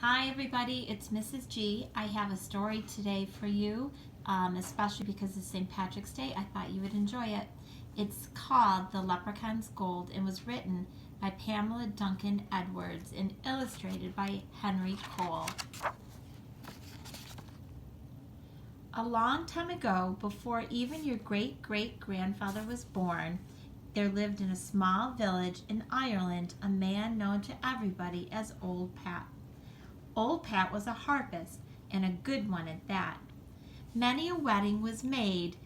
Hi everybody, it's Mrs. G. I have a story today for you, especially because it's St. Patrick's Day. I thought you would enjoy it. It's called The Leprechaun's Gold and was written by Pamela Duncan Edwards and illustrated by Henry Cole. A long time ago, before even your great-great-grandfather was born, there lived in a small village in Ireland a man known to everybody as Old Pat. Old Pat was a harpist, and a good one at that. Many a wedding was made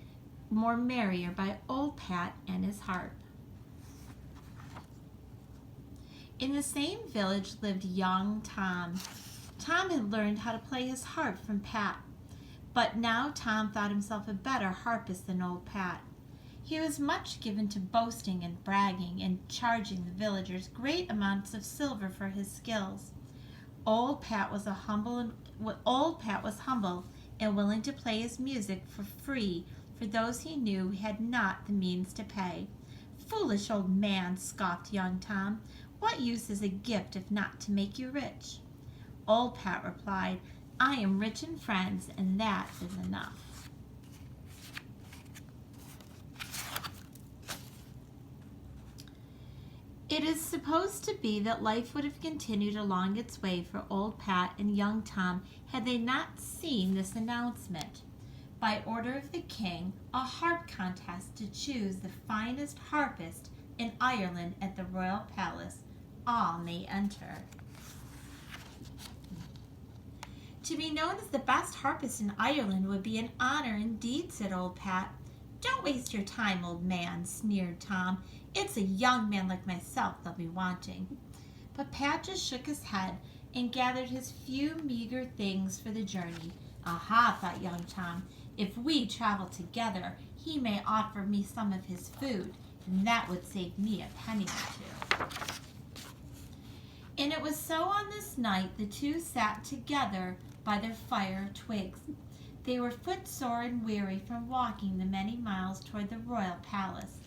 more merrier by Old Pat and his harp. In the same village lived young Tom. Tom had learned how to play his harp from Pat, but now Tom thought himself a better harpist than Old Pat. He was much given to boasting and bragging and charging the villagers great amounts of silver for his skills. Old Pat was humble and willing to play his music for free for those he knew had not the means to pay. "Foolish old man," scoffed young Tom. "What use is a gift if not to make you rich?" Old Pat replied, "I am rich in friends, and that is enough." It is supposed to be that life would have continued along its way for Old Pat and young Tom had they not seen this announcement. By order of the king, a harp contest to choose the finest harpist in Ireland at the royal palace. All may enter. "To be known as the best harpist in Ireland would be an honor indeed," said Old Pat. "Don't waste your time, old man," sneered Tom. "It's a young man like myself they'll be wanting." But Pat just shook his head and gathered his few meager things for the journey. "Aha," thought young Tom, "if we travel together, he may offer me some of his food, and that would save me a penny or two." And it was so on this night the two sat together by their fire twigs. They were footsore and weary from walking the many miles toward the royal palace.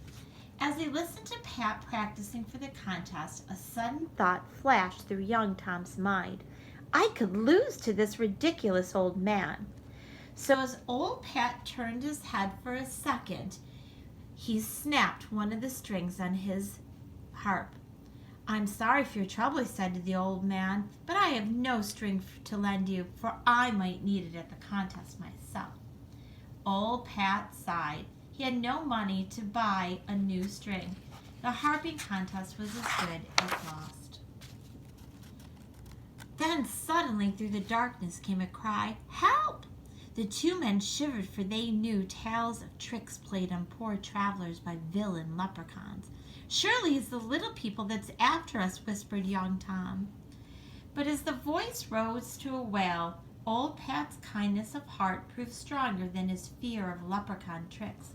As they listened to Pat practicing for the contest, a sudden thought flashed through young Tom's mind. "I could lose to this ridiculous old man." So as Old Pat turned his head for a second, he snapped one of the strings on his harp. "I'm sorry for your trouble," he said to the old man, "but I have no string to lend you, for I might need it at the contest myself." Old Pat sighed. He had no money to buy a new string. The harping contest was as good as lost. Then suddenly through the darkness came a cry, "Help!" The two men shivered, for they knew tales of tricks played on poor travelers by villain leprechauns. "Surely it's the little people that's after us," whispered young Tom. But as the voice rose to a wail, Old Pat's kindness of heart proved stronger than his fear of leprechaun tricks.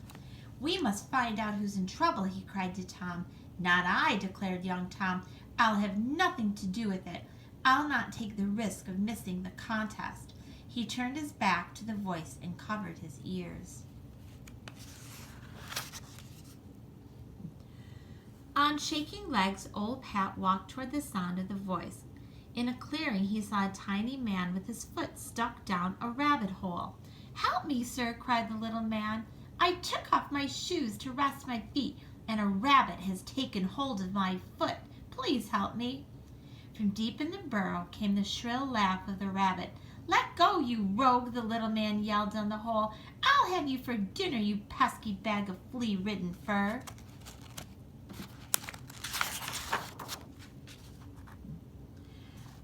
"We must find out who's in trouble," he cried to Tom. "Not I," declared young Tom. "I'll have nothing to do with it. I'll not take the risk of missing the contest." He turned his back to the voice and covered his ears. On shaking legs, Old Pat walked toward the sound of the voice. In a clearing, he saw a tiny man with his foot stuck down a rabbit hole. "Help me, sir," cried the little man. "I took off my shoes to rest my feet, and a rabbit has taken hold of my foot. Please help me." From deep in the burrow came the shrill laugh of the rabbit. "Let go, you rogue," the little man yelled down the hole. "I'll have you for dinner, you pesky bag of flea-ridden fur."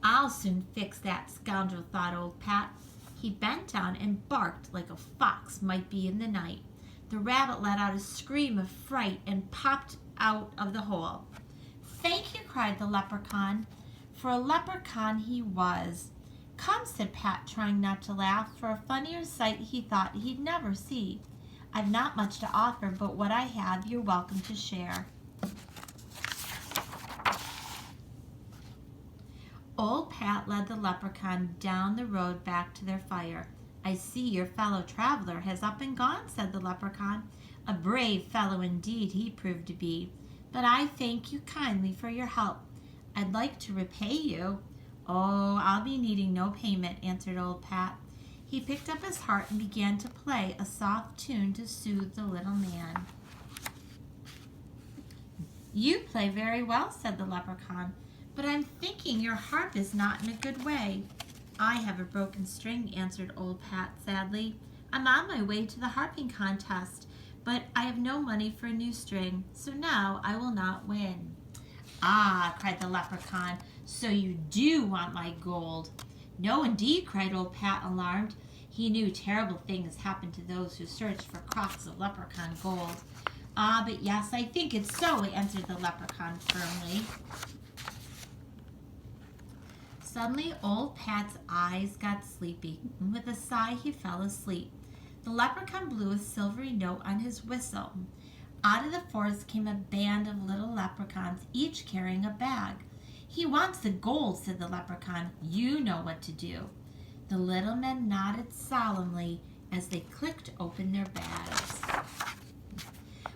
"I'll soon fix that scoundrel," thought Old Pat. He bent down and barked like a fox might be in the night. The rabbit let out a scream of fright and popped out of the hole. "Thank you," cried the leprechaun, for a leprechaun he was. "Come," said Pat, trying not to laugh, for a funnier sight he thought he'd never see. "I've not much to offer, but what I have you're welcome to share." Old Pat led the leprechaun down the road back to their fire. "I see your fellow traveler has up and gone," said the leprechaun. "A brave fellow indeed he proved to be, but I thank you kindly for your help. I'd like to repay you." "Oh, I'll be needing no payment," answered old Pat. He picked up his harp and began to play a soft tune to soothe the little man. "You play very well," said the leprechaun, "but I'm thinking your harp is not in a good way." "I have a broken string," answered old Pat sadly. "I'm on my way to the harping contest, but I have no money for a new string, so now I will not win." "Ah," cried the leprechaun, "so you do want my gold." "No, indeed," cried old Pat, alarmed. He knew terrible things happened to those who searched for crocks of leprechaun gold. "Ah, but yes, I think it's so," answered the leprechaun firmly. Suddenly, old Pat's eyes got sleepy, and with a sigh he fell asleep. The leprechaun blew a silvery note on his whistle. Out of the forest came a band of little leprechauns, each carrying a bag. "He wants the gold," said the leprechaun. "You know what to do." The little men nodded solemnly as they clicked open their bags.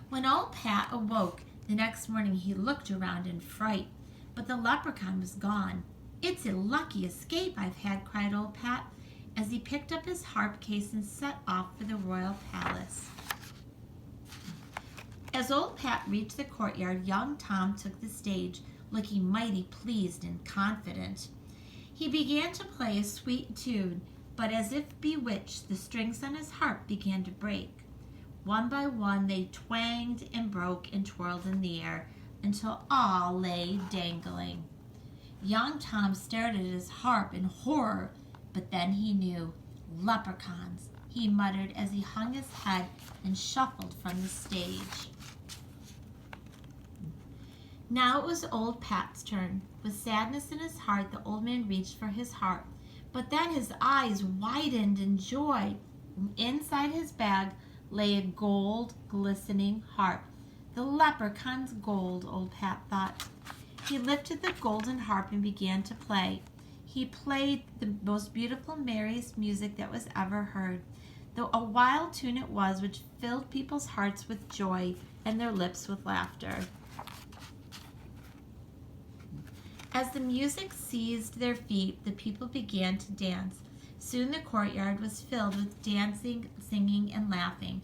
When old Pat awoke the next morning, he looked around in fright, but the leprechaun was gone. "It's a lucky escape I've had," cried old Pat, as he picked up his harp case and set off for the royal palace. As old Pat reached the courtyard, young Tom took the stage, looking mighty pleased and confident. He began to play a sweet tune, but as if bewitched, the strings on his harp began to break. One by one they twanged and broke and twirled in the air until all lay dangling. Young Tom stared at his harp in horror, but then he knew. "Leprechauns," he muttered as he hung his head and shuffled from the stage. Now it was old Pat's turn. With sadness in his heart, the old man reached for his harp, but then his eyes widened in joy. Inside his bag lay a gold, glistening harp. The leprechaun's gold, old Pat thought. He lifted the golden harp and began to play. He played the most beautiful, merriest music that was ever heard. Though a wild tune it was, which filled people's hearts with joy and their lips with laughter. As the music seized their feet, the people began to dance. Soon the courtyard was filled with dancing, singing, and laughing.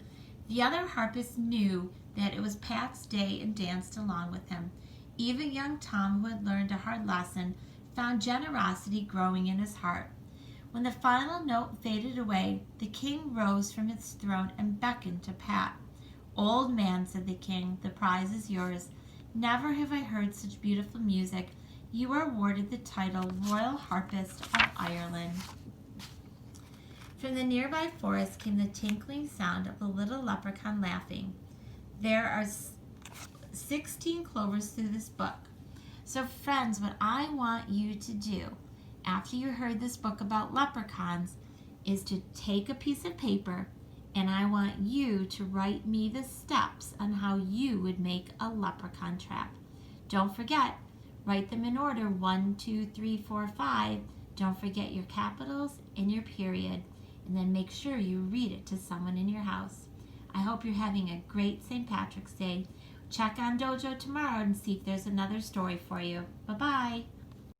The other harpists knew that it was Pat's day and danced along with him. Even young Tom, who had learned a hard lesson, found generosity growing in his heart. When the final note faded away, the king rose from his throne and beckoned to Pat. "Old man," said the king, "the prize is yours. Never have I heard such beautiful music. You are awarded the title Royal Harpist of Ireland." From the nearby forest came the tinkling sound of the little leprechaun laughing. There are 16 clovers through this book. So friends, what I want you to do after you heard this book about leprechauns is to take a piece of paper, and I want you to write me the steps on how you would make a leprechaun trap. Don't forget, write them in order, 1, 2, 3, 4, 5. Don't forget your capitals and your period. And then make sure you read it to someone in your house. I hope you're having a great St. Patrick's Day. Check on Dojo tomorrow and see if there's another story for you. Bye-bye.